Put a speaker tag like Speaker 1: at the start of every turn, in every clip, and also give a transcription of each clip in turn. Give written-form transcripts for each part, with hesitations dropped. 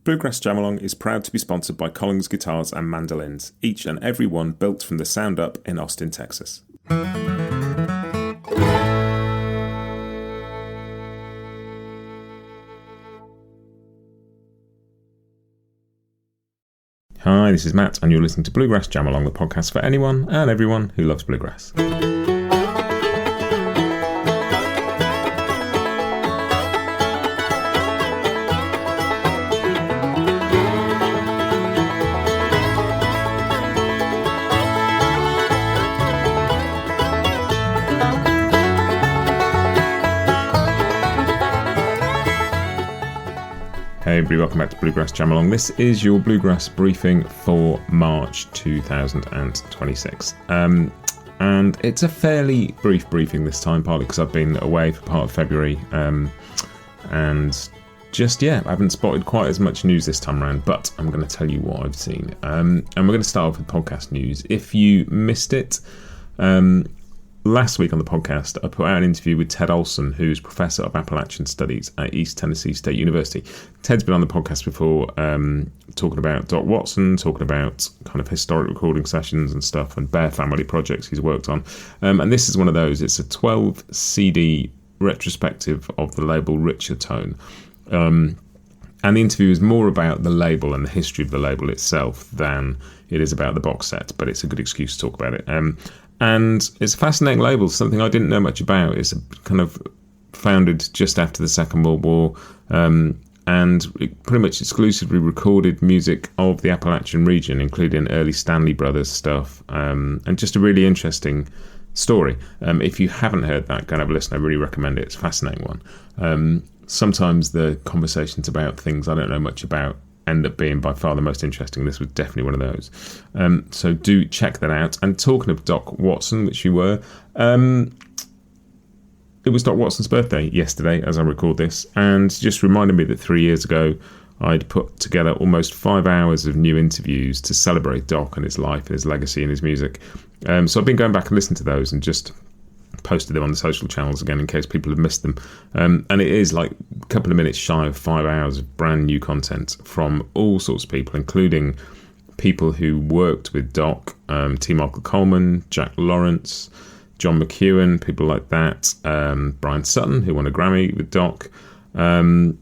Speaker 1: Bluegrass Jam Along is proud to be sponsored by Collins Guitars and Mandolins, each and every one built from the sound up in Austin, Texas. Hi, this is Matt, and you're listening to Bluegrass Jam Along, the podcast for anyone and everyone who loves bluegrass. Hey everybody, welcome back to Bluegrass Jam Along. This is your Bluegrass Briefing for March 2026. And it's a fairly brief briefing this time, partly because I've been away for part of February. I haven't spotted quite as much news this time around, but I'm going to tell you what I've seen. And we're going to start off with podcast news. If you missed it, last week on the podcast, I put out an interview with Ted Olson, who's Professor of Appalachian Studies at East Tennessee State University. Ted's been on the podcast before, talking about Doc Watson, talking about kind of historic recording sessions and stuff, and Bear Family projects he's worked on. And this is one of those. It's a 12 CD retrospective of the label Richer Tone. And the interview is more about the label and the history of the label itself than it is about the box set, but it's a good excuse to talk about it. And it's a fascinating label, something I didn't know much about. It's kind of founded just after the Second World War, and it pretty much exclusively recorded music of the Appalachian region, including early Stanley Brothers stuff, and just a really interesting story. If you haven't heard that, go and have a listen. I really recommend it. It's a fascinating one. Sometimes the conversations about things I don't know much about end up being by far the most interesting. This was definitely one of those. So do check that out. And talking of Doc Watson, which you were, it was Doc Watson's birthday yesterday as I record this, and just reminded me that 3 years ago I'd put together almost 5 hours of new interviews to celebrate Doc and his life and his legacy and his music. So I've been going back and listening to those and just posted them on the social channels again in case people have missed them. And it is like a couple of minutes shy of 5 hours of brand new content from all sorts of people, including people who worked with Doc, T. Michael Coleman, Jack Lawrence, John McEwen, people like that, Bryan Sutton, who won a Grammy with Doc, kind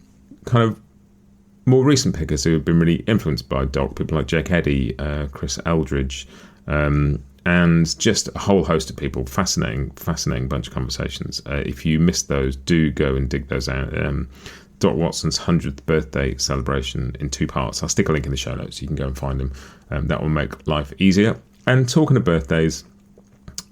Speaker 1: of more recent pickers who have been really influenced by Doc, people like Jake Eddy, Chris Eldridge, and just a whole host of people. Fascinating bunch of conversations. If you missed those, do go and dig those out. Doc Watson's 100th birthday celebration in 2 parts. I'll stick a link in the show notes so you can go and find them. That will make life easier. And talking of birthdays,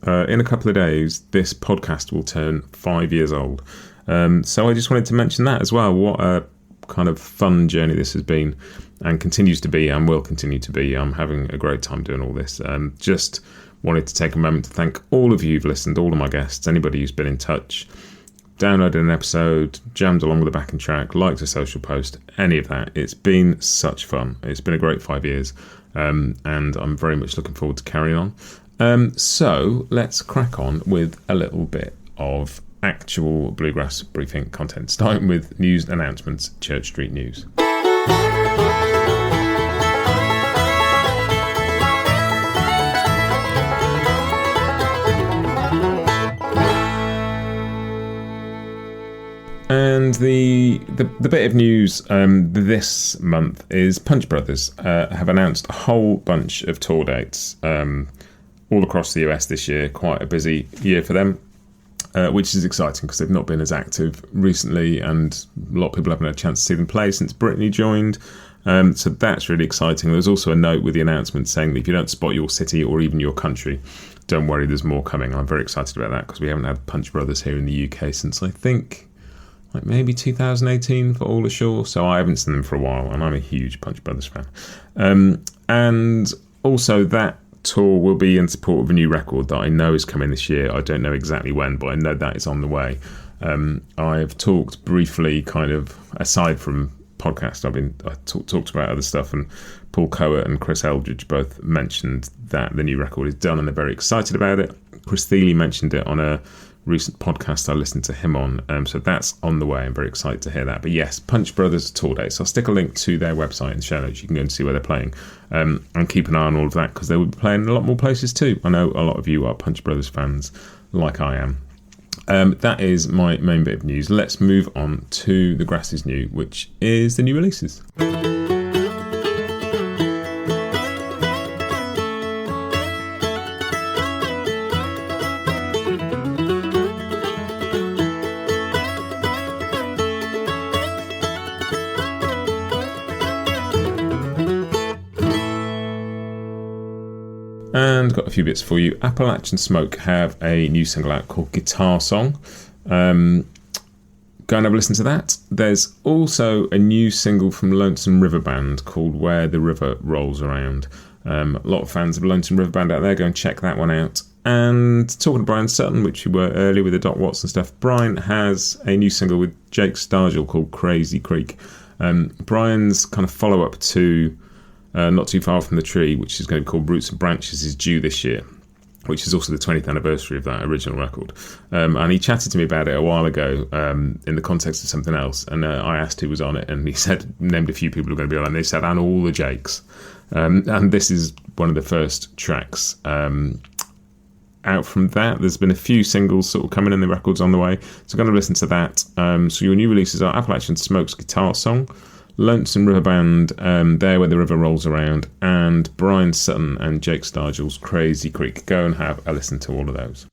Speaker 1: in a couple of days, this podcast will turn 5 years old. So I just wanted to mention that as well. What a kind of fun journey this has been and continues to be and will continue to be. I'm having a great time doing all this. Just wanted to take a moment to thank all of you who've listened, all of my guests, anybody who's been in touch, downloaded an episode, jammed along with the backing track, liked a social post, any of that. It's been such fun. It's been a great 5 years, and I'm very much looking forward to carrying on. So let's crack on with a little bit of actual Bluegrass Briefing content, starting with news announcements, Church Street News. And the bit of news this month is Punch Brothers have announced a whole bunch of tour dates all across the US this year. Quite a busy year for them, which is exciting because they've not been as active recently, and a lot of people haven't had a chance to see them play since Brittany joined. So that's really exciting. There's also a note with the announcement saying that if you don't spot your city or even your country, don't worry, there's more coming. I'm very excited about that because we haven't had Punch Brothers here in the UK since I think like maybe 2018 for All Ashore, so I haven't seen them for a while, and I'm a huge Punch Brothers fan. And also that tour will be in support of a new record that I know is coming this year. I don't know exactly when, but I know that is on the way. I've talked briefly, kind of aside from podcast, I talked about other stuff, and Paul Coa and Chris Eldridge both mentioned that the new record is done and they're very excited about it. Chris Thiele mentioned it on a recent podcast I listened to him on. So that's on the way. I'm very excited to hear that. But yes, Punch Brothers tour dates. I'll stick a link to their website in the show notes. You can go and see where they're playing, and keep an eye on all of that, because they will be playing in a lot more places too. I know a lot of you are Punch Brothers fans like I am. That is my main bit of news. Let's move on to the Grass's new, which is the new releases. And got a few bits for you. Appalachian Smoke have a new single out called Guitar Song. Go and have a listen to that. There's also a new single from Lonesome River Band called Where the River Rolls Around. A lot of fans of Lonesome River Band out there. Go and check that one out. And talking to Bryan Sutton, which we were earlier with the Doc Watts and stuff, Bryan has a new single with Jake Stargell called Crazy Creek. Bryan's kind of follow-up to Not Too Far From the Tree, which is going to be called Roots and Branches, is due this year, which is also the 20th anniversary of that original record. And he chatted to me about it a while ago in the context of something else, and I asked who was on it, and he named a few people who were going to be on it, and they said, and all the Jakes. And this is one of the first tracks out from that. There's been a few singles sort of coming in, the record's on the way, so I'm going to listen to that. So your new releases are Appalachian Smoke's Guitar Song, Lonesome River Band, There Where the River Rolls Around, and Bryan Sutton and Jake Stargell's Crazy Creek. Go and have a listen to all of those.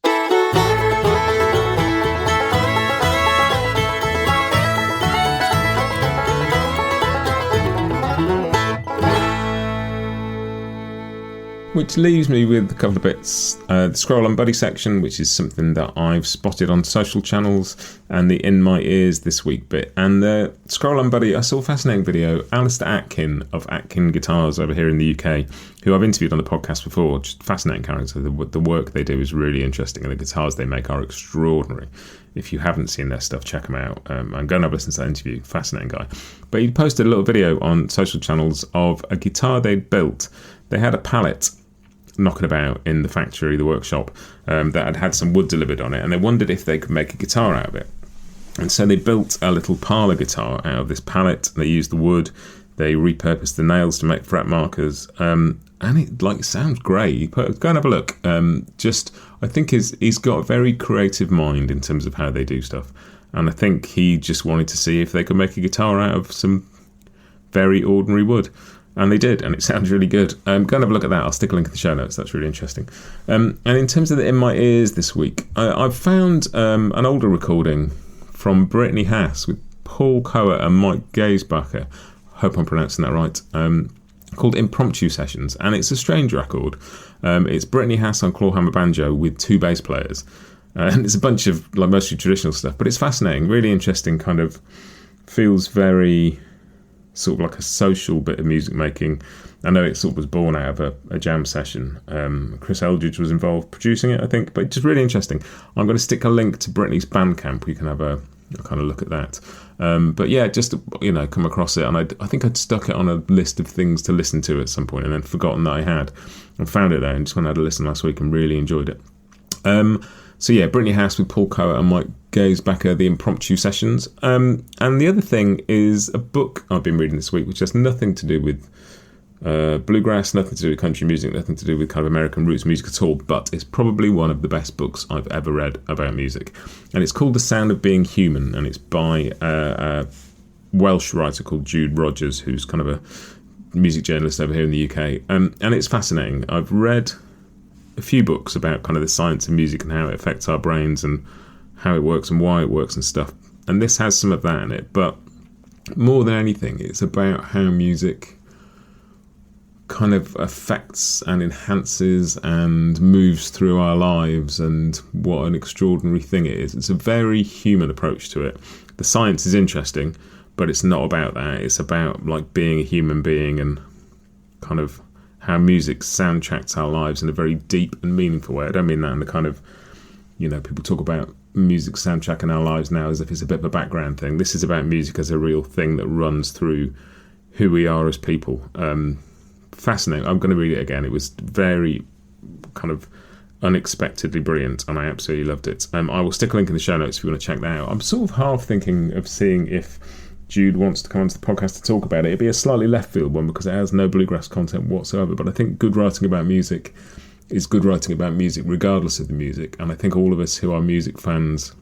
Speaker 1: Which leaves me with a couple of bits. The Scroll on Buddy section, which is something that I've spotted on social channels, and the In My Ears this week bit. And the Scroll on Buddy, I saw a fascinating video. Alistair Atkin of Atkin Guitars over here in the UK, who I've interviewed on the podcast before. Just fascinating character. The work they do is really interesting, and the guitars they make are extraordinary. If you haven't seen their stuff, check them out. I'm going to have a listen to that interview. Fascinating guy. But he posted a little video on social channels of a guitar they'd built. They had a pallet knocking about in the factory, the workshop, that had some wood delivered on it, and they wondered if they could make a guitar out of it. And so they built a little parlour guitar out of this pallet. They used the wood, they repurposed the nails to make fret markers, and it sounds great. Go and have a look. I think he's got a very creative mind in terms of how they do stuff, and I think he just wanted to see if they could make a guitar out of some very ordinary wood. And they did, and it sounds really good. Go and have a look at that. I'll stick a link in the show notes. That's really interesting. And in terms of the In My Ears this week, I've found an older recording from Brittany Haas with Paul Coa and Mike Gazebacher. Hope I'm pronouncing that right. Called Impromptu Sessions. And it's a strange record. It's Brittany Haas on clawhammer banjo with two bass players. And it's a bunch of mostly traditional stuff. But it's fascinating, really interesting, kind of feels very sort of like a social bit of music making. I know it sort of was born out of a jam session. Chris Eldridge was involved producing it, I think, but just really interesting. I'm going to stick a link to Brittany's Bandcamp. You can have a kind of look at that. But yeah, just come across it, and I think I'd stuck it on a list of things to listen to at some point, and then forgotten that I had, and found it there, and just went and had a listen last week and really enjoyed it. So yeah, Brittany House with Paul Coa and Mike Gazebacher, the Impromptu Sessions. And the other thing is a book I've been reading this week, which has nothing to do with bluegrass, nothing to do with country music, nothing to do with kind of American roots music at all, but it's probably one of the best books I've ever read about music. And it's called The Sound of Being Human, and it's by a Welsh writer called Jude Rogers, who's kind of a music journalist over here in the UK. And it's fascinating. I've read a few books about kind of the science of music and how it affects our brains and how it works and why it works and stuff. And this has some of that in it, but more than anything, it's about how music kind of affects and enhances and moves through our lives, and what an extraordinary thing it is. It's a very human approach to it. The science is interesting, but it's not about that. It's about like being a human being and kind of how music soundtracks our lives in a very deep and meaningful way. I don't mean that in the kind of, people talk about music soundtracking our lives now as if it's a bit of a background thing. This is about music as a real thing that runs through who we are as people. Fascinating. I'm going to read it again. It was very kind of unexpectedly brilliant, and I absolutely loved it. I will stick a link in the show notes if you want to check that out. I'm sort of half thinking of seeing if Jude wants to come onto the podcast to talk about it. It'd be a slightly left field one because it has no bluegrass content whatsoever, but I think good writing about music is good writing about music regardless of the music, and I think all of us who are music fans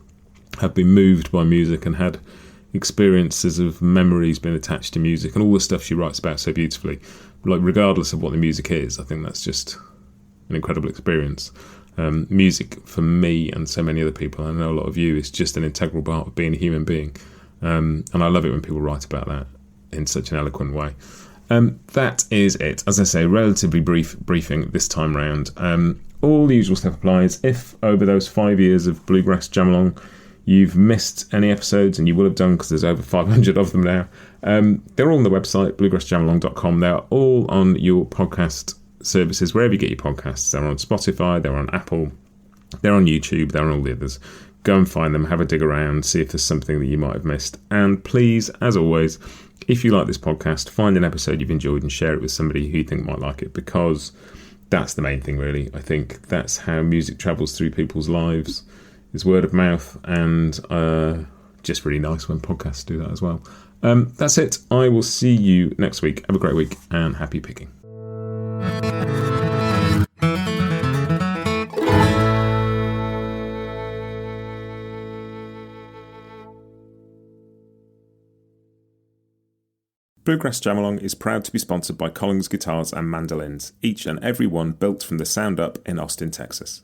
Speaker 1: have been moved by music and had experiences of memories being attached to music and all the stuff she writes about so beautifully. Like, regardless of what the music is, I think that's just an incredible experience. Music for me and so many other people, I know a lot of you, is just an integral part of being a human being. And I love it when people write about that in such an eloquent way. That is it. As I say, relatively brief briefing this time round. All the usual stuff applies. If over those 5 years of Bluegrass Jam Along you've missed any episodes, and you will have done because there's over 500 of them now, they're all on the website, bluegrassjamalong.com. They're all on your podcast services, wherever you get your podcasts. They're on Spotify, they're on Apple, they're on YouTube, they're on all the others. Go and find them, have a dig around, see if there's something that you might have missed. And please, as always, if you like this podcast, find an episode you've enjoyed and share it with somebody who you think might like it, because that's the main thing, really. I think that's how music travels through people's lives, is word of mouth, and just really nice when podcasts do that as well. That's it. I will see you next week. Have a great week and happy picking. Bluegrass Jam Along is proud to be sponsored by Collins Guitars and Mandolins, each and every one built from the sound up in Austin, Texas.